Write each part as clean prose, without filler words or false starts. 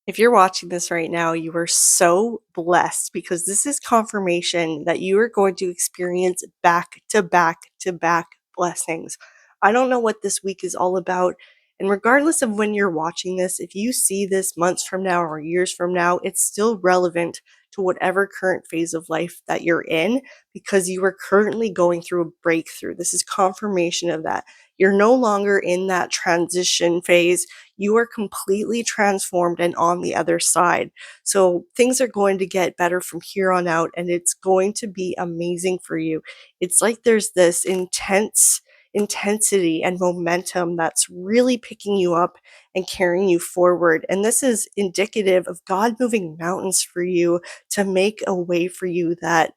If you're watching this right now, you are so blessed because this is confirmation that you are going to experience back to back to back blessings. I don't know what this week is all about. And regardless of when you're watching this, if you see this months from now or years from now, it's still relevant to whatever current phase of life that you're in because you are currently going through a breakthrough. This is confirmation of that. You're no longer in that transition phase. You are completely transformed and on the other side. So things are going to get better from here on out, and it's going to be amazing for you. It's like there's this intensity and momentum that's really picking you up and carrying you forward. And this is indicative of God moving mountains for you to make a way for you that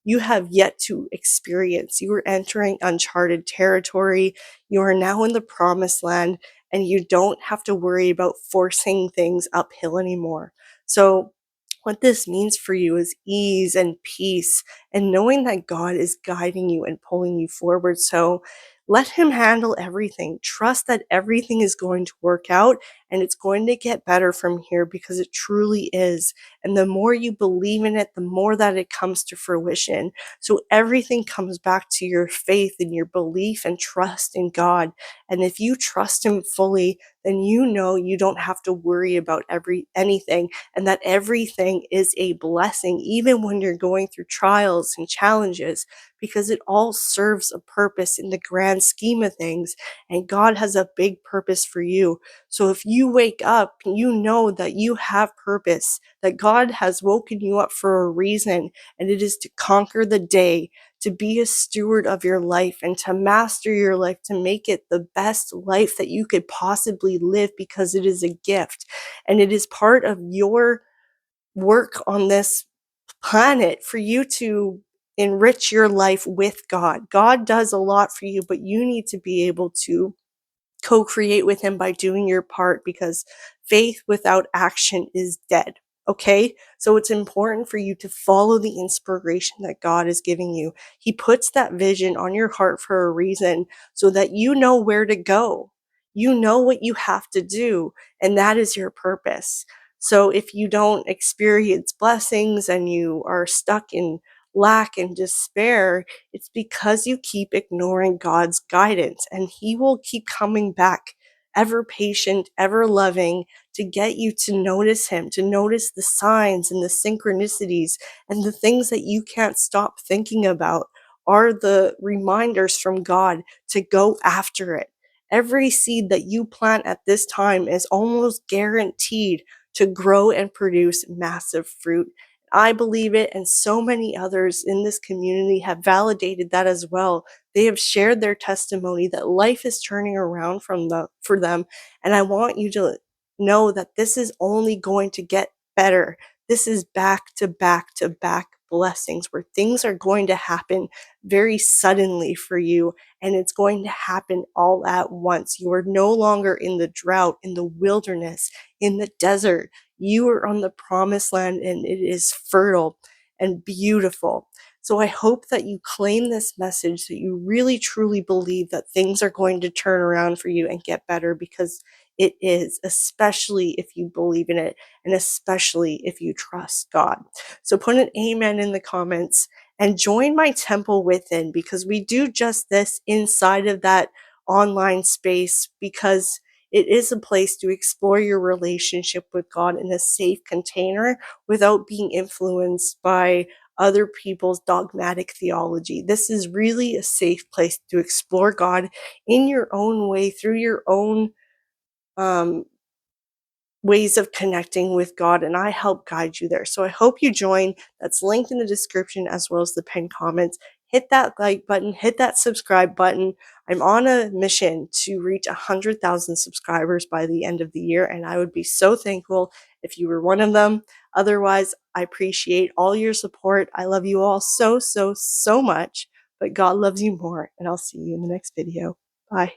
you have yet to experience. You are entering uncharted territory. You are now in the promised land, and you don't have to worry about forcing things uphill anymore. So, what this means for you is ease and peace, and knowing that God is guiding you and pulling you forward. So, let Him handle everything. Trust that everything is going to work out and it's going to get better from here because it truly is. And the more you believe in it, the more that it comes to fruition. So everything comes back to your faith and your belief and trust in God. And if you trust Him fully, then you know you don't have to worry about anything, and that everything is a blessing, even when you're going through trials and challenges, because it all serves a purpose in the grand scheme of things. And God has a big purpose for you. So if you wake up, you know that you have purpose, that God has woken you up for a reason, and it is to conquer the day, to be a steward of your life and to master your life, to make it the best life that you could possibly live because it is a gift and it is part of your work on this planet for you to enrich your life with God. God does a lot for you, but you need to be able to co-create with Him by doing your part, because faith without action is dead. Okay? So it's important for you to follow the inspiration that God is giving you. He puts that vision on your heart for a reason so that you know where to go. You know what you have to do, and that is your purpose. So if you don't experience blessings and you are stuck in lack and despair, it's because you keep ignoring God's guidance, and He will keep coming back, ever patient, ever loving, to get you to notice Him, to notice the signs and the synchronicities and the things that you can't stop thinking about are the reminders from God to go after it. Every seed that you plant at this time is almost guaranteed to grow and produce massive fruit. I believe it, and so many others in this community have validated that as well. They have shared their testimony that life is turning around for them, and I want you to know that this is only going to get better. This is back to back to back blessings where things are going to happen very suddenly for you, and it's going to happen all at once. You are no longer in the drought, in the wilderness, in the desert. You are on the promised land, and it is fertile and beautiful. So I hope that you claim this message, that you really truly believe that things are going to turn around for you and get better, because it is, especially if you believe in it and especially if you trust God. So put an amen in the comments and join my temple within, because we do just this inside of that online space, because it is a place to explore your relationship with God in a safe container without being influenced by other people's dogmatic theology. This is really a safe place to explore God in your own way, through your own um, ways of connecting with God, and I help guide you there. So I hope you join. That's linked in the description as well as the pinned comments. Hit that like button, hit that subscribe button. I'm on a mission to reach 100,000 subscribers by the end of the year, and I would be so thankful if you were one of them. Otherwise, I appreciate all your support. I love you all so, so, so much, but God loves you more, and I'll see you in the next video. Bye.